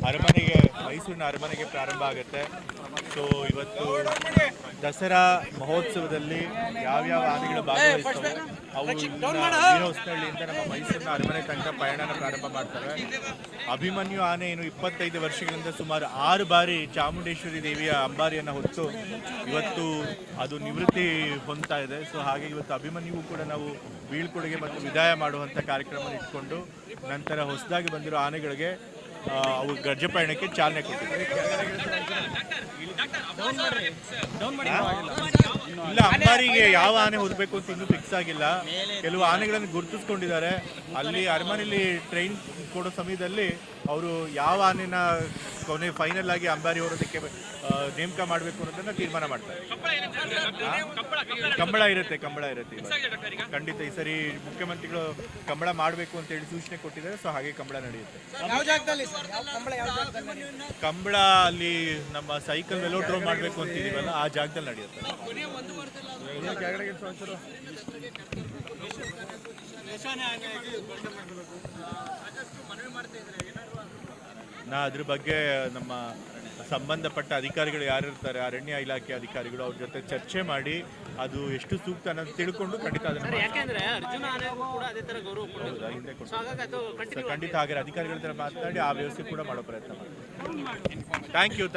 ಅರಮನೆಗೆ ಮೈಸೂರಿನ ಅರಮನೆಗೆ ಪ್ರಾರಂಭ ಆಗುತ್ತೆ. ಸೊ ಇವತ್ತು ದಸರಾ ಮಹೋತ್ಸವದಲ್ಲಿ ಯಾವ್ಯಾವ ಆನೆಗಳು ಭಾಗವಹಿಸ್ತವೆ ಅವು ವೀರಹೊಸನಹಳ್ಳಿಯಿಂದ ನಮ್ಮ ಮೈಸೂರಿನ ಅರಮನೆ ತನಕ ಪಯಣನ ಪ್ರಾರಂಭ ಮಾಡ್ತವೆ. ಅಭಿಮನ್ಯು ಆನೆ ಏನು 25 ವರ್ಷಗಳಿಂದ ಸುಮಾರು 6 ಬಾರಿ ಚಾಮುಂಡೇಶ್ವರಿ ದೇವಿಯ ಅಂಬಾರಿಯನ್ನು ಹೊತ್ತು ಇವತ್ತು ಅದು ನಿವೃತ್ತಿ ಹೊಂದ್ತಾ ಇದೆ. ಸೊ ಹಾಗೆ ಇವತ್ತು ಅಭಿಮನ್ಯುಗೂ ಕೂಡ ನಾವು ಬೀಳ್ಕೊಡುಗೆ ಮತ್ತು ವಿದಾಯ ಮಾಡುವಂಥ ಕಾರ್ಯಕ್ರಮ ಇಟ್ಕೊಂಡು ನಂತರ ಹೊಸದಾಗಿ ಬಂದಿರೋ ಆನೆಗಳಿಗೆ ಅವು ಗರ್ಜ ಪಯಣಕ್ಕೆ ಚಾಲನೆ ಕೊಟ್ಟಿದ್ದಾರೆ. ಇಲ್ಲ, ಅಂಬಾರಿಗೆ ಯಾವ ಆನೆ ಹೊರಬೇಕು ಅಂತ ಇನ್ನೂ ಫಿಕ್ಸ್ ಆಗಿಲ್ಲ. ಕೆಲವು ಆನೆಗಳನ್ನು ಗುರುತಿಸ್ಕೊಂಡಿದ್ದಾರೆ. ಅಲ್ಲಿ ಅರಮನೆಯಲ್ಲಿ ಟ್ರೈನ್ ಕೊಡೋ ಸಮಯದಲ್ಲಿ ಅವರು ಯಾವ ಆನೆನ ಕೊನೆ ಫೈನಲ್ ಆಗಿ ಅಂಬಾರಿ ಹೊರೋದಕ್ಕೆ ನೇಮಕ ಮಾಡಬೇಕು ಅನ್ನೋದನ್ನ ತೀರ್ಮಾನ ಮಾಡ್ತಾರೆ. ಕಂಬಳ ಇರುತ್ತೆ ಖಂಡಿತ. ಈ ಸರಿ ಮುಖ್ಯಮಂತ್ರಿಗಳು ಕಂಬಳ ಮಾಡಬೇಕು ಅಂತ ಹೇಳಿ ಸೂಚನೆ ಕೊಟ್ಟಿದ್ದಾರೆ. ಸೊ ಹಾಗೆ ಕಂಬಳ ನಡೆಯುತ್ತೆ. ಕಂಬಳ ಅಲ್ಲಿ ನಮ್ಮ ಸೈಕಲ್ ವೆಲೋಡ್ರೋಮ್ ಮಾಡಬೇಕು ಅಂತಿದೀವಲ್ಲ, ಆ ಜಾಗದಲ್ಲಿ ನಡೆಯುತ್ತೆ. ನಾ ಅದ್ರ ಬಗ್ಗೆ ನಮ್ಮ ಸಂಬಂಧಪಟ್ಟ ಅಧಿಕಾರಿಗಳು ಯಾರಿರ್ತಾರೆ, ಅರಣ್ಯ ಇಲಾಖೆ ಅಧಿಕಾರಿಗಳು, ಅವ್ರ ಜೊತೆ ಚರ್ಚೆ ಮಾಡಿ ಅದು ಎಷ್ಟು ಸೂಕ್ತ ಅನ್ನೋದು ತಿಳ್ಕೊಂಡು ಖಂಡಿತ ಅದನ್ನು ಖಂಡಿತ ಹಾಗೆ ಅಧಿಕಾರಿಗಳ ಹತ್ರ ಮಾತನಾಡಿ ಆ ವ್ಯವಸ್ಥೆ ಕೂಡ ಮಾಡೋ ಪ್ರಯತ್ನ ಮಾಡಿ. Thank you.